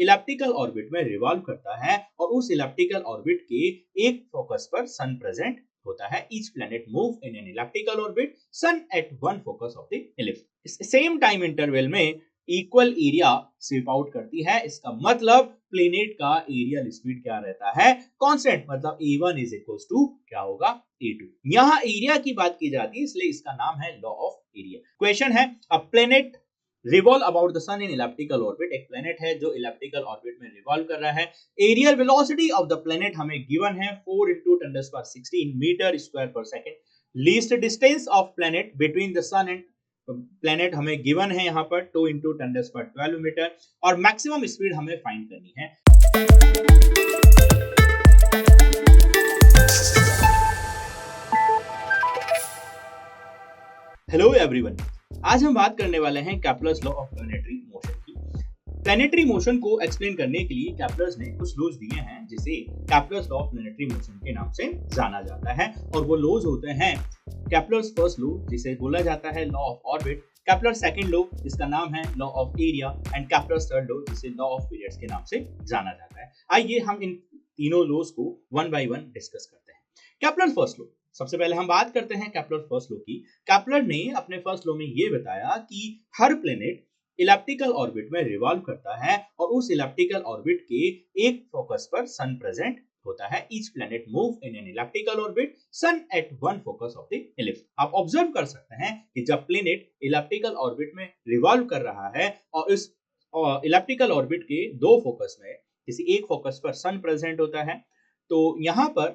Elliptical orbit में revolve करता है और उस इलिप्टिकल ऑर्बिट के एक फोकस पर सन प्रेजेंट होता है। Each planet move in an elliptical orbit, sun at one focus of the ellipse. Same time interval में इक्वल एरिया स्वीप आउट करती है। इसका मतलब प्लेनेट का एरियल स्पीड क्या रहता है? कांस्टेंट, मतलब a1 इज इक्वल्स टू क्या होगा? a2। यहाँ एरिया की बात की जाती है इसलिए इसका नाम है लॉ ऑफ एरिया। क्वेश्चन है, a planet revolve about the sun in elliptical orbit. एक प्लेनेट है जो इलिप्टिकल ऑर्बिट में रिवॉल्व कर रहा है। Areal velocity of the planet हमें गिवन है 4 × 10⁻16 मीटर स्क्वायर पर second. Least distance of planet between the sun and planet हमें गिवन है यहाँ पर 2 × 10⁻12 मीटर और मैक्सिमम स्पीड हमें फाइंड करनी है। हेलो एवरीवन, आज हम बात करने वाले हैं Kepler's law of planetary motion की। प्लैनेटरी मोशन को एक्सप्लेन करने के लिए केप्लर्स ने कुछ लॉज दिए हैं जिसे Kepler's law of planetary motion के नाम से जाना जाता है और वो लॉज होते हैं केप्लर्स फर्स्ट लॉ जिसे बोला जाता है law of orbit, Kepler second law जिसका नाम है law of area and Kepler third law जिसे लॉ ऑफ पीरियड्स के नाम से जाना जाता है। आइए हम इन तीनों लॉज को वन बाय वन डिस्कस करते हैं। केप्लर फर्स्ट लॉ, सबसे पहले हम बात करते हैं केप्लर फर्स्ट लॉ की। केप्लर ने अपने फर्स्ट लॉ में ये बताया कि हर प्लेनेट इलिप्टिकल ऑर्बिट में रिवॉल्व करता है और उस इलिप्टिकल ऑर्बिट के एक फोकस पर सन प्रेजेंट होता है। Each planet move in an elliptical orbit, sun at one focus of the ellipse. आप ऑब्जर्व कर सकते हैं कि जब प्लैनेट इलिप्टिकल ऑर्बिट में रिवॉल्व कर रहा है और इस इलिप्टिकल ऑर्बिट के दो फोकस में किसी एक फोकस पर सन प्रेजेंट होता है, तो यहाँ पर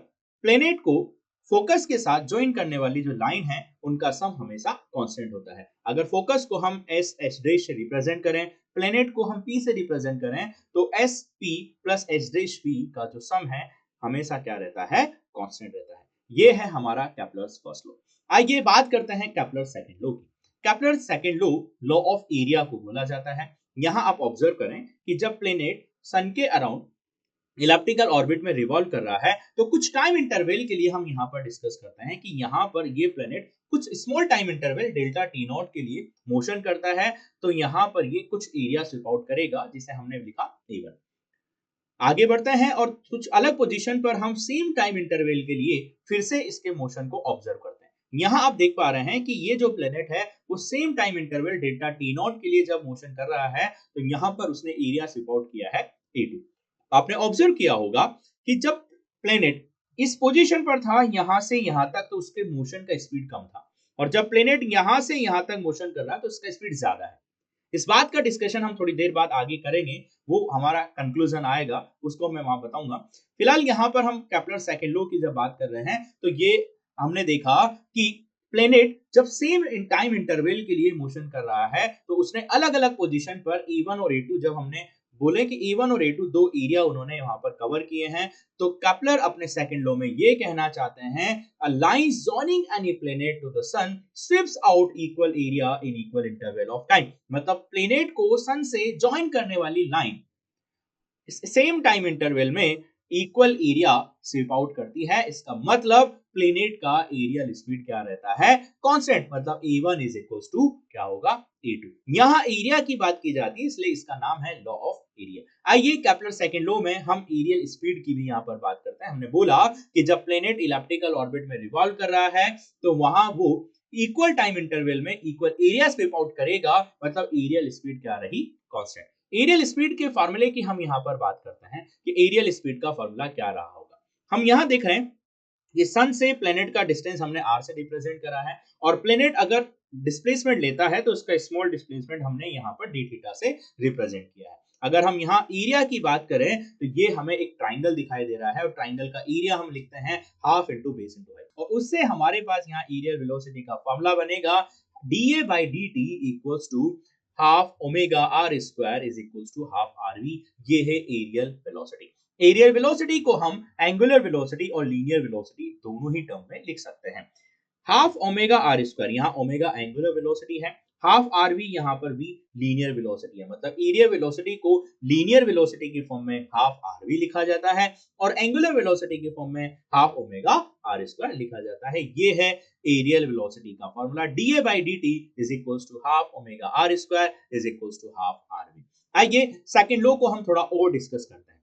प्लैनेट को फोकस के साथ ज्वाइन करने वाली जो लाइन है उनका सम हमेशा कांस्टेंट होता है। अगर फोकस को हम एस एच डैश से रिप्रेजेंट करें, प्लैनेट को हम पी से रिप्रेजेंट करें, तो S P plus H dash P का जो सम है हमेशा क्या रहता है? कांस्टेंट रहता है। ये है हमारा केप्लर्स फर्स्ट लॉ। आइए बात करते हैं केप्लर सेकंड लॉ की। Kepler second law law of area को बोला जाता है। यहाँ आप ऑब्जर्व करें कि जब प्लैनेट सन के अराउंड इलिप्टिकल ऑर्बिट में रिवॉल्व कर रहा है तो कुछ टाइम इंटरवल के लिए हम यहाँ पर डिस्कस करते हैं कि यहाँ पर ये प्लेनेट कुछ small time interval delta T not के लिए मोशन करता है, तो यहाँ पर ये कुछ एरिया स्वीप आउट करेगा जिसे हमने लिखा a1। आगे बढ़ते हैं और कुछ अलग पोजीशन पर हम सेम टाइम इंटरवल के लिए फिर से इसके मोशन को ऑब्जर्व करते हैं। यहाँ आप देख पा रहे हैं कि ये जो प्लेनेट है वो same time interval delta T not के लिए जब मोशन कर रहा है तो यहाँ पर उसने एरिया स्वीप आउट किया है a2। आपने ऑब्जर्व किया होगा कि जब प्लेनेट इस पोजीशन पर था यहां से यहां तक तो उसके मोशन का स्पीड कम था और जब प्लेनेट यहां से यहां तक मोशन कर रहा है तो उसका स्पीड ज्यादा है। इस बात का डिस्कशन हम थोड़ी देर बाद आगे करेंगे, वो हमारा कंक्लूजन आएगा उसको मैं वहां बताऊंगा। फिलहाल यहाँ पर हम केप्लर सेकंड लॉ की जब बात कर रहे हैं तो ये हमने देखा कि प्लेनेट जब सेम इन टाइम इंटरवल के लिए मोशन कर रहा है तो उसने अलग अलग पोजीशन पर a1 और a2 जब हमने बोले कि a1 और a2 दो एरिया उन्होंने वहां पर कवर किए हैं, तो केप्लर अपने सेकंड लॉ में ये कहना चाहते हैं a line joining any planet to the sun sweeps out equal area in equal interval of time. मतलब प्लेनेट को सन से ज्वाइन करने वाली लाइन सेम टाइम इंटरवल में इक्वल एरिया स्वीप आउट करती है। इसका मतलब प्लेनेट का एरियल स्पीड क्या रहता है? कांस्टेंट, मतलब a1 इज इक्वल्स टू क्या होगा? a2। यहाँ एरिया की बात की जाती है इसलिए इसका नाम है लॉ ऑफ एरिया। आइए केप्लर सेकंड लॉ में हम एरियल स्पीड की भी यहाँ पर बात करते हैं। हमने बोला कि जब प्लेनेट इलिप्टिकल ऑर्बिट में रिवॉल्व कर रहा है तो वहां वो इक्वल टाइम इंटरवल में इक्वल एरिया स्वीप आउट करेगा, मतलब एरियल स्पीड क्या रही? कांस्टेंट। एरियल स्पीड के फार्मूले की हम यहाँ पर बात करते हैं कि एरियल स्पीड का फार्मूला क्या रहा होगा। हम यहाँ देख रहे हैं ये सन से प्लेनेट का डिस्टेंस हमने r से रिप्रेजेंट करा है और प्लेनेट अगर डिस्प्लेसमेंट लेता है तो उसका स्मॉल डिस्प्लेसमेंट हमने यहाँ पर d थीटा से रिप्रेजेंट किया है। अगर हम यहाँ एरिया की बात करें तो ये हमें एक ट्राइंगल दिखाई दे रहा है और ट्राइंगल का एरिया हम लिखते हैं half into base into height और उससे हमारे पास यहाँ एरियल वेलोसिटी का फॉर्मूला बनेगा dA/dt equals to half omega r square is equals to half rv। ये है एरियल वेलोसिटी। एरियल वेलोसिटी को हम एंगुलर वेलोसिटी और लीनियर वेलोसिटी दोनों ही टर्म में लिख सकते हैं। हाफ ओमेगा आर स्क्वायर, यहाँ ओमेगा एंगुलर वेलोसिटी है, हाफ आर वी यहाँ पर भी लीनियर वेलोसिटी है। मतलब एरियल वेलोसिटी को लीनियर वेलोसिटी की फॉर्म में हाफ आर वी लिखा जाता है और एंगुलर वेलोसिटी की फॉर्म में हाफ ओमेगा आर स्क्वायर लिखा जाता है। ये है एरियल वेलोसिटी का formula dA/dt is equals to half omega R square is equals to half R V. आइए सेकंड लॉ को हम थोड़ा और डिस्कस करते हैं।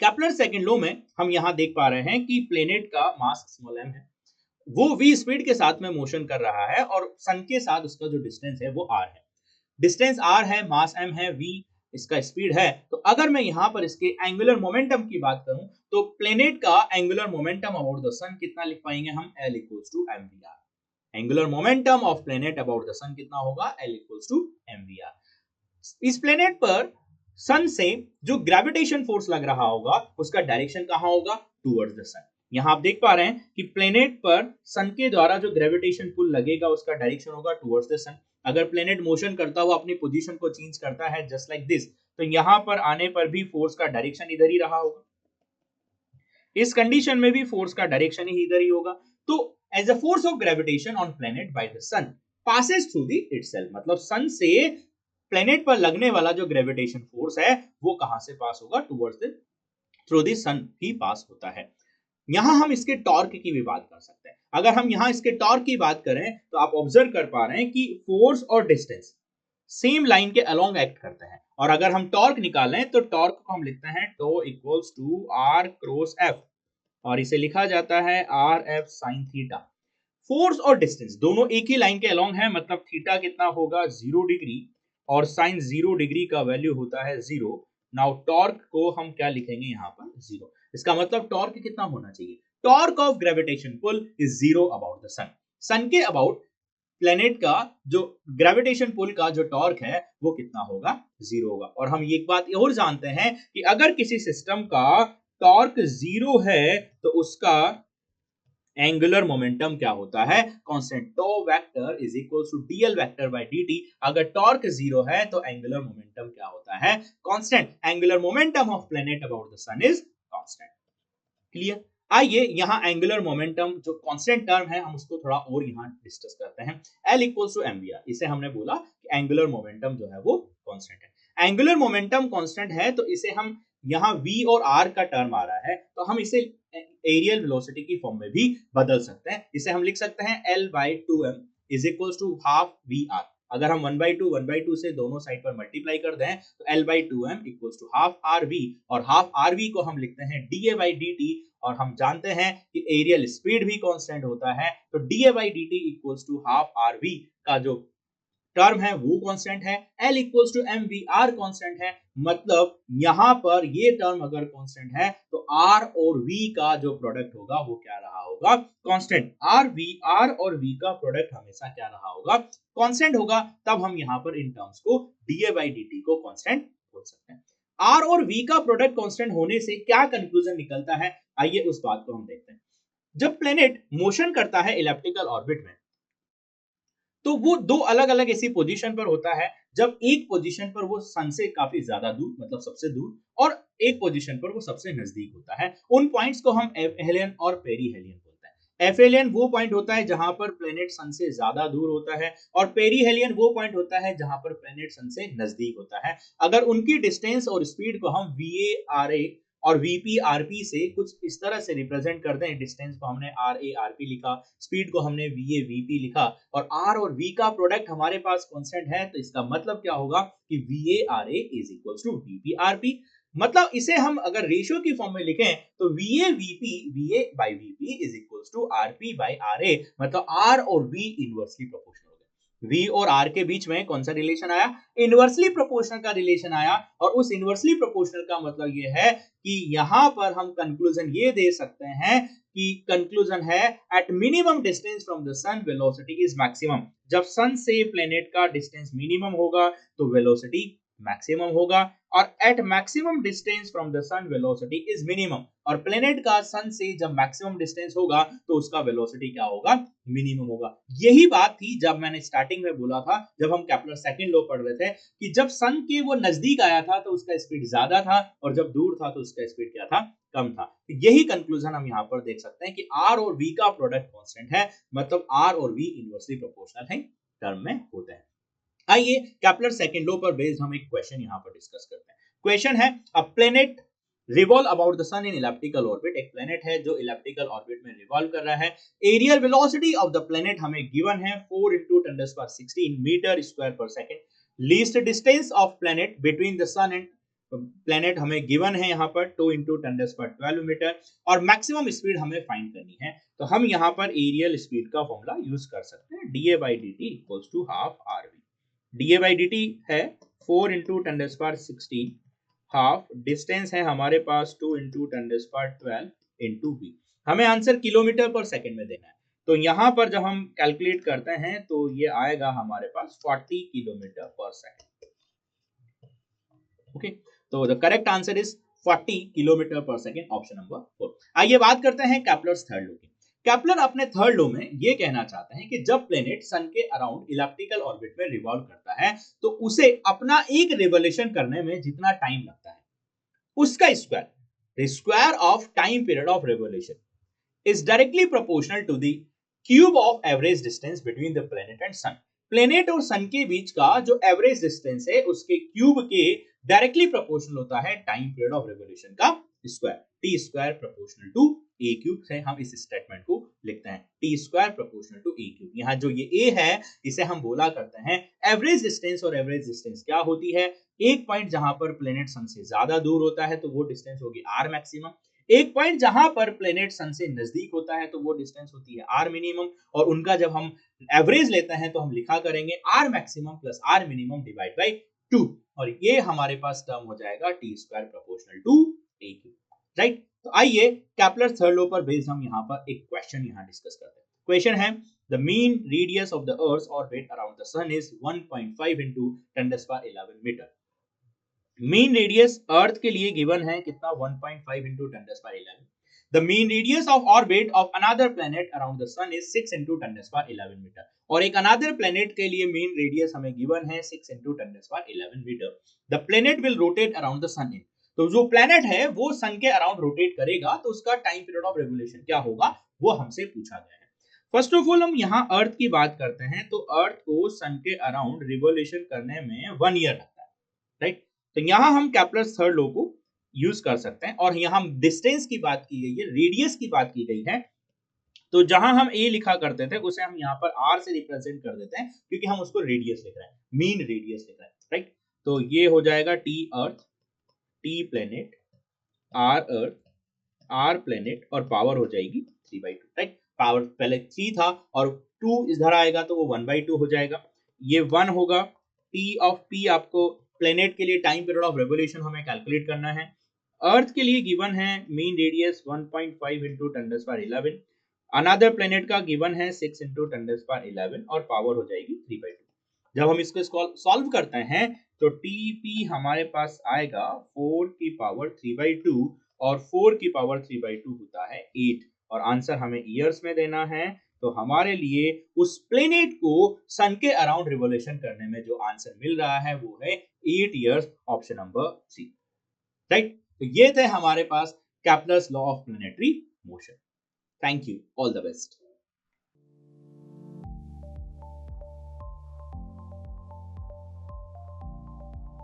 केपलर सेकंड लॉ में हम यहां देख पा रहे हैं कि प्लेनेट का मास स्मॉल m है, वो v स्पीड के साथ में मोशन कर रहा है और सन के साथ उसका जो डिस्टेंस है वो r है। डिस्टेंस r है, मास m है, v इसका स्पीड है। तो अगर मैं यहां पर इसके एंगुलर मोमेंटम की बात करूं तो प्लेनेट का angular momentum about the sun कितना लिख पाएंगे हम, L equals to mvr। Angular momentum of planet about the sun कितना होगा, L इक्वल्स टू mvr। इस प्लेनेट पर सन से जो ग्रेविटेशन फोर्स लग रहा होगा उसका डायरेक्शन कहां होगा, टुवर्ड्स द सन। यहां आप देख पा रहे हैं कि प्लेनेट पर सन के द्वारा जो ग्रेविटेशन पुल लगेगा उसका डायरेक्शन होगा टुवर्ड्स द सन। अगर प्लेनेट मोशन करता हुआ अपनी पोजीशन को चेंज करता है जस्ट लाइक दिस, तो यहां पर आने पर भी फोर्स का डायरेक्शन इधर ही रहा होगा। इस कंडीशन में भी फोर्स का डायरेक्शन ही इधर ही होगा। तो as a force of gravitation on planet by the sun passes through the itself, मतलब सन से प्लेनेट पर लगने वाला जो ग्रेविटेशन फोर्स है वो कहां से पास होगा, टुवर्ड्स द थ्रू द सन ही पास होता है। यहां हम इसके टॉर्क की भी बात कर सकते हैं। अगर हम यहां इसके टॉर्क की बात करें तो आप ऑब्जर्व कर पा रहे हैं कि फोर्स और डिस्टेंस सेम लाइन के अलोंग एक्ट करते हैं, और अगर हम टॉर्क निकालें तो टॉर्क को हम लिखते हैं tau equals to R cross F, और इसे लिखा जाता है R F sine theta. Force और डिस्टेंस दोनों एक ही लाइन के अलोंग है, मतलब थीटा कितना होगा 0 डिग्री और साइन 0 डिग्री का वैल्यू होता है 0। नाउ टॉर्क को हम क्या लिखेंगे यहाँ पर 0। इसका मतलब टॉर्क कितना होना चाहिए, torque of gravitation pull is 0 about the sun. Sun के अबाउट प्लेनेट का जो ग्रेविटेशन पुल का जो टॉर्क है वो कितना होगा, 0 होगा। और हम एक बात और जानते हैं कि अगर किसी सिस्टम का टॉर्क 0 है तो उसका एंगुलर मोमेंटम क्या होता है, constant tau vector is equals to d L vector by d t. अगर टॉर्क 0 है तो एंगुलर मोमेंटम क्या होता है, constant. Angular momentum of planet about the sun is constant. Clear. आइए यहां एंगुलर मोमेंटम जो कांस्टेंट टर्म है हम उसको थोड़ा और यहां डिस्कस करते हैं। L इक्वल्स टू mvr, इसे हमने बोला कि एंगुलर मोमेंटम जो है वो कांस्टेंट है। एंगुलर मोमेंटम कांस्टेंट है तो इसे हम यहां v और r का टर्म आ रहा है तो हम इसे एरियल वेलोसिटी की फॉर्म में भी बदल सकते हैं। इसे हम लिख सकते हैं L/2m is equals to half vr। अगर हम 1/2 से दोनों साइड पर मल्टीप्लाई कर दें तो L/2m equals to half rv, और हाफ rv को हम लिखते हैं da/dt। और हम जानते हैं कि एरियल स्पीड भी कांस्टेंट होता है, तो da/dt equals to half rv का जो टर्म है वो कांस्टेंट है। L equals to mvr constant है, मतलब यहां पर ये टर्म अगर कांस्टेंट है तो r और v का जो प्रोडक्ट होगा वो क्या रहा होगा, कांस्टेंट। r और v का प्रोडक्ट हमेशा क्या रहा होगा, कांस्टेंट होगा। तब हम यहां पर इन टर्म्स को da/dt को कांस्टेंट बोल सकते हैं। r और v का प्रोडक्ट कांस्टेंट होने से क्या कंक्लूजन निकलता है, आइए उस बात को हम देखते हैं। जब प्लेनेट मोशन करता है इलिप्टिकल ऑर्बिट में तो वो दो अलग अलग ऐसी पोजीशन पर होता है, जब एक पोजीशन पर वो सन से काफी ज्यादा दूर, मतलब सबसे दूर, और एक पोजीशन पर वो सबसे नजदीक होता है। उन पॉइंट्स को हम एफेलियन और पेरीहेलियन बोलते हैं। एफेलियन वो पॉइंट होता है जहां पर प्लेनेट सन से ज्यादा दूर होता है, और पेरीहेलियन वो पॉइंट होता है जहां पर प्लेनेट सन से नजदीक होता है। अगर उनकी डिस्टेंस और स्पीड को हम VA/RA और VP/RP से कुछ इस तरह से रिप्रेजेंट कर दें, डिस्टेंस को हमने RA/RP लिखा, स्पीड को हमने VA/VP लिखा, और R और V का प्रोडक्ट हमारे पास कांस्टेंट है, तो इसका मतलब क्या होगा कि VA/RA is equals to VP/RP। मतलब इसे हम अगर रेशियो की फॉर्म में लिखें तो VA/VP VA/VP is equals to RP/RA, मतलब R और V इनवर्सली प्रोपोर्शनल हो गए। V और R के बीच में कौन सा रिलेशन आया, इनवर्सली प्रोपोर्शनल का रिलेशन आया। और उस इनवर्सली प्रोपोर्शनल का मतलब ये है कि यहां पर हम कंक्लूजन ये दे सकते हैं कि कंक्लूजन है at minimum distance from the sun velocity is maximum. जब सन से प्लेनेट का डिस्टेंस मिनिमम होगा तो वेलोसिटी मैक्सिमम होगा, और at maximum distance from the sun velocity is minimum. और प्लेनेट का सन से जब मैक्सिमम डिस्टेंस होगा तो उसका वेलोसिटी क्या होगा, मिनिमम होगा। यही बात थी जब मैंने स्टार्टिंग में बोला था, जब हम केपलर सेकंड लॉ पढ़ रहे थे, कि जब सन के वो नजदीक आया था तो उसका स्पीड ज्यादा था, और जब दूर था तो उसका स्पीड क्या था, कम था। तो यही कंक्लूजन हम यहाँ पर देख सकते हैं कि R और V का प्रोडक्ट कांस्टेंट है, मतलब R और V इनवर्सली प्रोपोर्शनल है टर्म में होते हैं। आइए केपलर सेकंड लॉ पर बेस्ड हम एक क्वेश्चन यहाँ पर डिस्कस करते हैं। क्वेश्चन है, a planet revolve about the sun in elliptical orbit. एक प्लेनेट है जो इलिप्टिकल ऑर्बिट में रिवॉल्व कर रहा है। Areal velocity of the planet हमें गिवन है 4 × 10⁻16 मीटर स्क्वायर पर second. Least distance of planet between the sun and planet हमें गिवन है यहाँ पर 2 × 10⁻12 मीटर, और मैक्सिमम स्पीड हमें फाइंड करनी है। तो हम यहाँ पर एरियल स्पीड का फॉर्मूला यूज कर सकते हैं, dA/dt equals to half RV। dA/dt है 4 × 10⁻16, हाफ डिस्टेंस है हमारे पास 2 × 10⁻12 × V। हमें आंसर किलोमीटर पर सेकंड में देना है, तो यहाँ पर जब हम कैलकुलेट करते हैं तो ये आएगा हमारे पास 40 किलोमीटर पर सेकंड। ओके, तो the correct answer is 40 kilometre पर सेकंड, ऑप्शन नंबर 4। आइए बात करते हैं केपलर्स थर्ड लॉ की। केपलर अपने थर्ड लॉ में ये कहना चाहते हैं कि जब प्लेनेट सन के अराउंड इलिप्टिकल ऑर्बिट में रिवॉल्व करता है तो उसे अपना एक रिवोल्यूशन करने में जितना टाइम लगता है उसका square, the square of time period of revolution, is directly proportional to the cube of average distance between the planet and sun. Planet और सन के बीच का जो एवरेज डिस्टेंस है उसके क्यूब के डायरेक्टली प्रोपोर्शनल होता है टाइम पीरियड ऑफ रिवोल्यूशन का square. T square proportional to a cube से हम इस स्टेटमेंट को लिखते हैं, T square proportional to a cube. यहाँ जो ये ए है इसे हम बोला करते हैं एवरेज डिस्टेंस, और एवरेज डिस्टेंस क्या होती है, एक पॉइंट जहां पर प्लेनेट सन से ज्यादा दूर होता है तो वो डिस्टेंस होगी आर मैक्सिमम, एक पॉइंट जहां पर प्लेनेट सन से नजदीक होता है तो वो डिस्टेंस होती है आर मिनिमम, और उनका जब हम एवरेज लेते हैं तो हम लिखा करेंगे R maximum plus R minimum divide by 2, और ये हमारे पास टर्म हो जाएगा T square proportional to a cube, right. तो आइए केपलर थर्ड लॉ पर बेस्ड हम यहाँ पर एक क्वेश्चन यहाँ डिस्कस करते हैं। क्वेश्चन है the mean radius of the earth orbit around the sun is 1.5 × 10⁻11 metre. Mean radius earth के लिए गिवन है कितना, 1.5 × 10⁻11। The mean radius of orbit of another planet around the sun is 6 × 10⁻11 metre, और एक another planet के लिए mean radius हमें given है 6 × 10⁻11 metre. The planet will rotate around the sun in, तो जो प्लेनेट है वो सन के अराउंड रोटेट करेगा तो उसका टाइम पीरियड ऑफ रिवोल्यूशन क्या होगा वो हमसे पूछा गया है। फर्स्ट ऑफ ऑल हम यहाँ अर्थ की बात करते हैं, तो अर्थ को सन के अराउंड रिवोल्यूशन करने में 1 ईयर लगता है, राइट। तो यहाँ हम केपलर्स थर्ड लॉ को यूज कर सकते हैं, और यहाँ डिस्टेंस की बात की गई है, रेडियस की बात की गई है, तो जहां हम ए लिखा करते थे उसे हम यहाँ पर आर से रिप्रेजेंट कर देते हैं क्योंकि हम उसको रेडियस लिख रहे हैं, मीन रेडियस लिख रहे हैं, राइट। तो ये हो जाएगा T earth, T planet, earth, R planet, और पावर हो जाएगी 3/2, राइट। पावर पहले 3 था और 2 इधर आएगा तो वो 1/2 हो जाएगा, ये 1 होगा। टी ऑफ पी आपको प्लेनेट के लिए टाइम पीरियड ऑफ रिवोल्यूशन हमें कैलकुलेट करना है। अर्थ के लिए गिवन है मीन रेडियस 1.5 × 10⁻11, अनदर प्लेनेट का गिवन है 6 × 10⁻11, और पावर हो जाएगी 3/2। जब हम इसको सॉल्व करते हैं तो टीपी हमारे पास आएगा 4 की पावर 3/2, और 4 की पावर 3/2 होता है 8, और आंसर हमें ईयर्स में देना है। तो हमारे लिए उस प्लेनेट को सन के अराउंड रिवोल्यूशन करने में जो आंसर मिल रहा है वो है 8 years, option number C, right. तो ये थे हमारे पास Kepler's law of planetary motion. Thank you, all the best.